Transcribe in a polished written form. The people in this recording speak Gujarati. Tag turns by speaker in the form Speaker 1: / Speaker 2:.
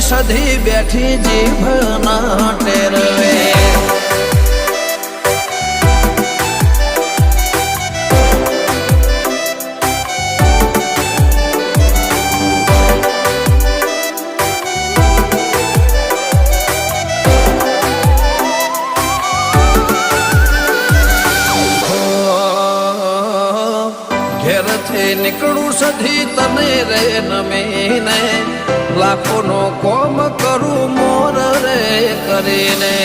Speaker 1: સધી બેઠી જીભ ના ટેરવે નીકળું સધી તને રે નમીને લાખોનો કોમ કરું મોર રે કરીને